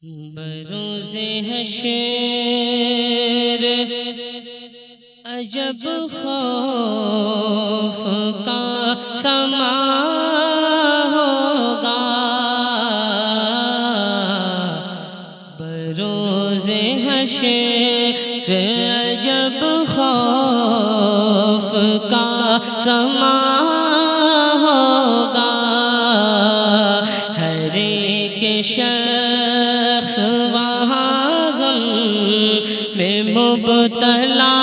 بروز حشر عجب خوف کا سما ہوگا، بروز حشر عجب خوف کا سما ہوگا، ہر ایک شخص وہاں غم میں مبتلا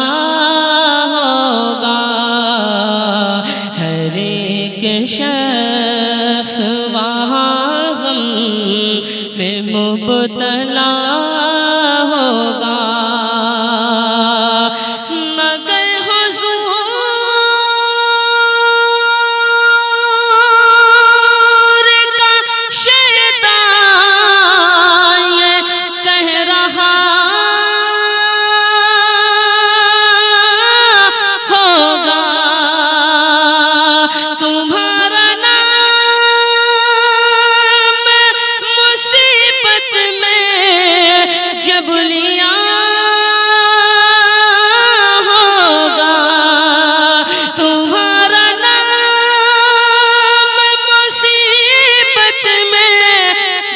ہوگا، ہر ایک شخص وہاں غم میں مبتلا ہوگا، مگر حضور کا شیطان یہ کہہ رہا ہوگا، تمہارا نام مصیبت میں جب لیا ہوگا، تمہارا نام مصیبت میں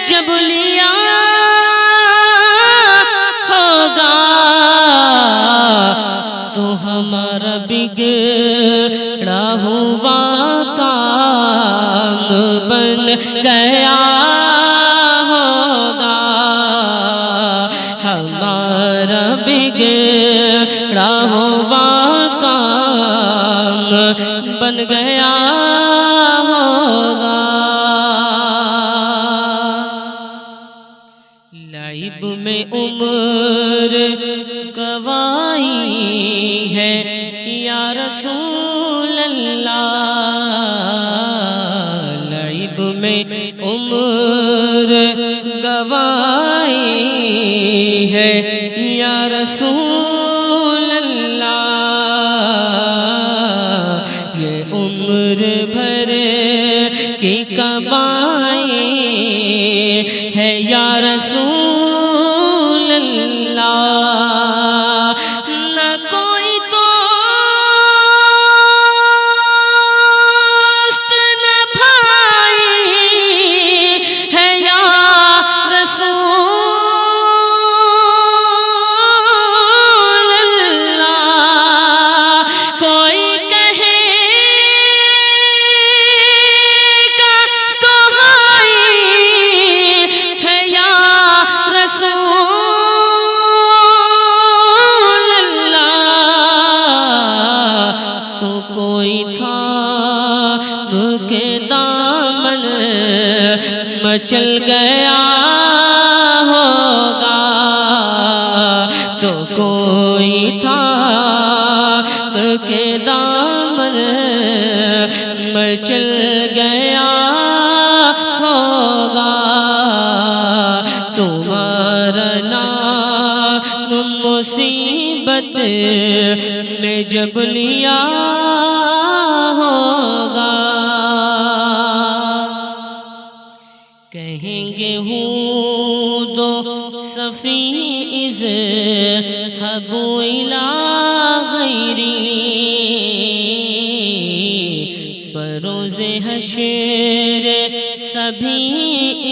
جب لیا ہوگا، تو ہمارا بگڑا ہوا کام بن گیا ہوگا، ہمارا بگڑا ہوا کام بن گیا ہوگا، لعب میں عمر گوائی ہے یا رسول اللہ، لعب میں عمر گوائی ہے یا رسول اللہ، یہ عمر بھر کی کمائی ہے یا رسول اللہ، نہ کوئی دوست نہ بھائی ہے یا رسول اللہ، کوئی کہے گا دہائی ہے یا رسول اللہ، تو کوئی تھام کے دامن مچل گیا ہوگا، تو کوئی تھام کے دامن مچل گیا ہوگا، تمہارا نام مصیبت میں جب لیا ہوگا، کہیں گے ہود و صفی اذهبوا إلى غیری، بروز حشر سبھی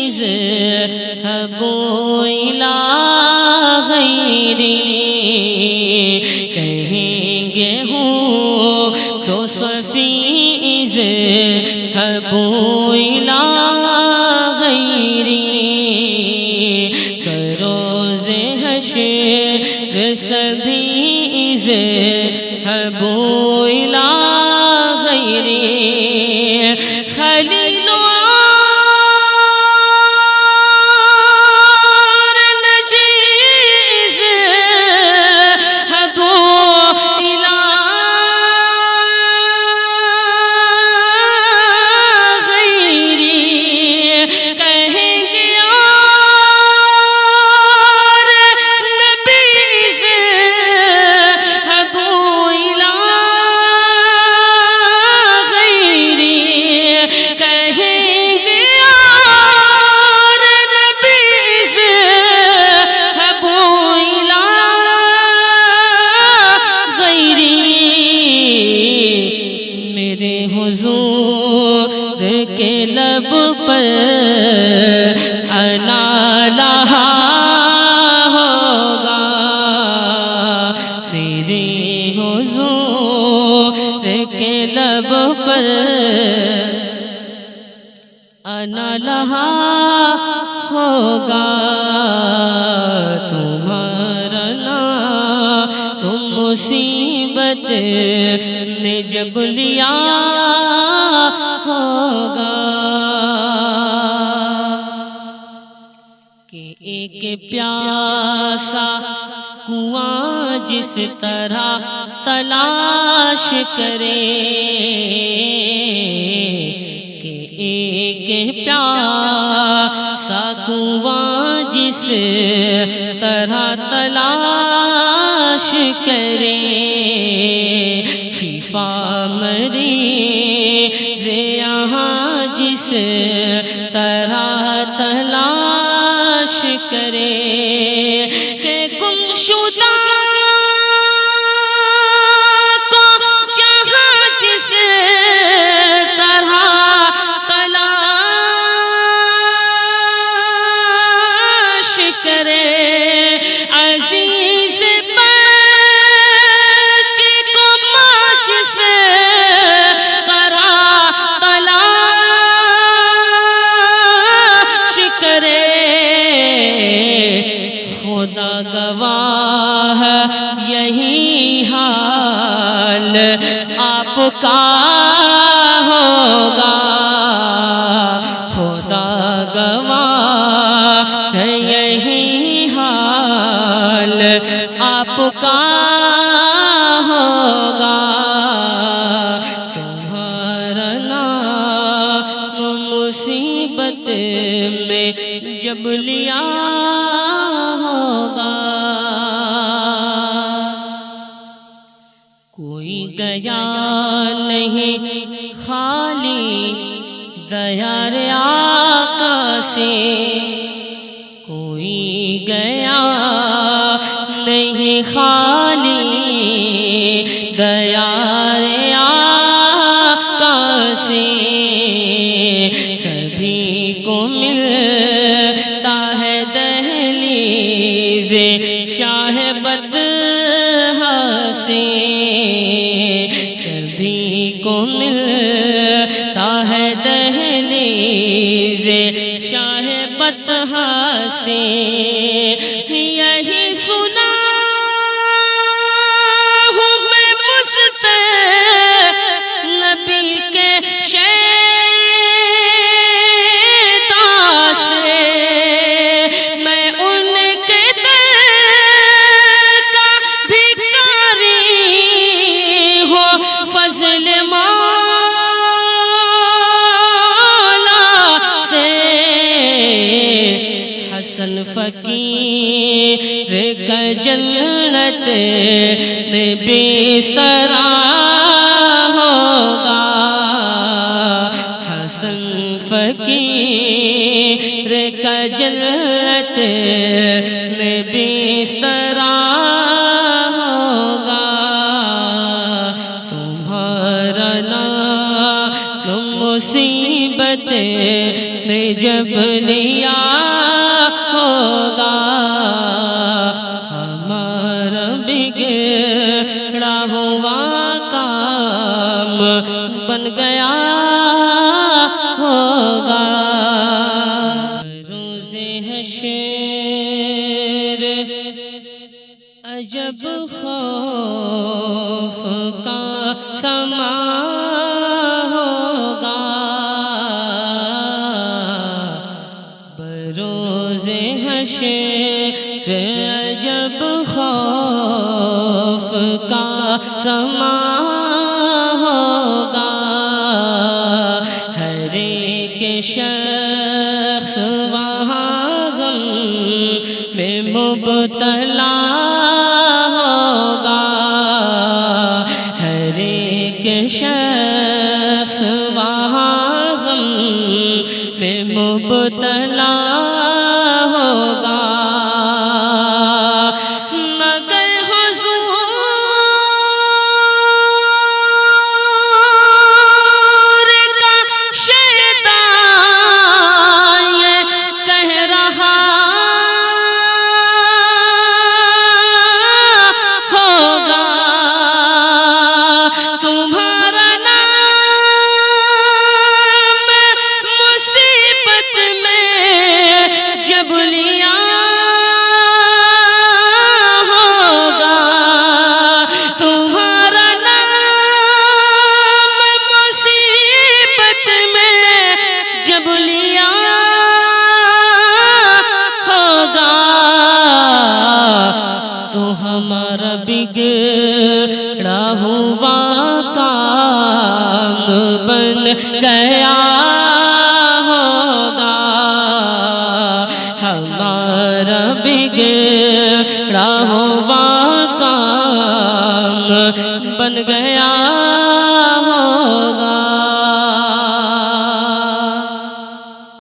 اذهبوا إلى غیری، کہیں گے ہود و صفی اذهبوا إلى غیری، بروز حشر سبھی اذهبوا إلى غیری، خلیل اور نجیز اذهبوا إلى غیری، کہیں گے اور نبی اذهبوا لہا ہوگا تیرے حضور کے لب پر انا لہا ہوگا تمہارا نام مصیبت نے جب لیا ہوگا کہ ایک پیاسا کنواں جس طرح تلاش کرے کہ ایک پیاسا کنواں جس طرح تلاش کرے شفا مریض یہاں جس طرح تلاش کرے کہ گمشدہ کو جہاں جس طرح تلاش کرے عزیز بچے کو ماں جس طرح تلاش کرے خدا گواہ یہی حال آپ کا ہوگا خدا گواہ یہی حال آپ کا ہوگا تمہارا نام مصیبت میں جب لیا ہوگا کوئی گیا نہیں خالی دیار آقا سے کوئی گیا نہیں خالی دیار آقا سے سبھی کو ملتا ہے دہلیز شاہ بدہا سے سبھی کو ملتا ہے دہلیز شاہ بدہا سے یہی سنا ہوں میں مصطفی کے شیدا سے میں ان کے در کا بھکاری ہوں فضل مولا سے حسن فقیر کا جنت میں بستر ہوگا حسن فقیر کا جنت میں بستر ہوگا تمہارا نام مصیبت میں جب لیا ہوگا ہمارا بگڑا ہوا کام بن گیا ہوگا روز حشر عجب خوف کا سما ہوگا بروز حشر عجب خوف کا سما ہوگا ہر ایک شخص وہاں غم میں مبتلا ہوگا ہر ایک شخص وہاں غم میں مبتلا ہوگا مگر حضور کا شیدا یہ کہہ رہا لیا ہوگا تمہارا نام مصیبت میں جب لیا ہوگا تو ہمارا بگڑا ہوا کام بن گیا ہوگا ہمارا بگڑا ہوا کام بن گیا ہوگا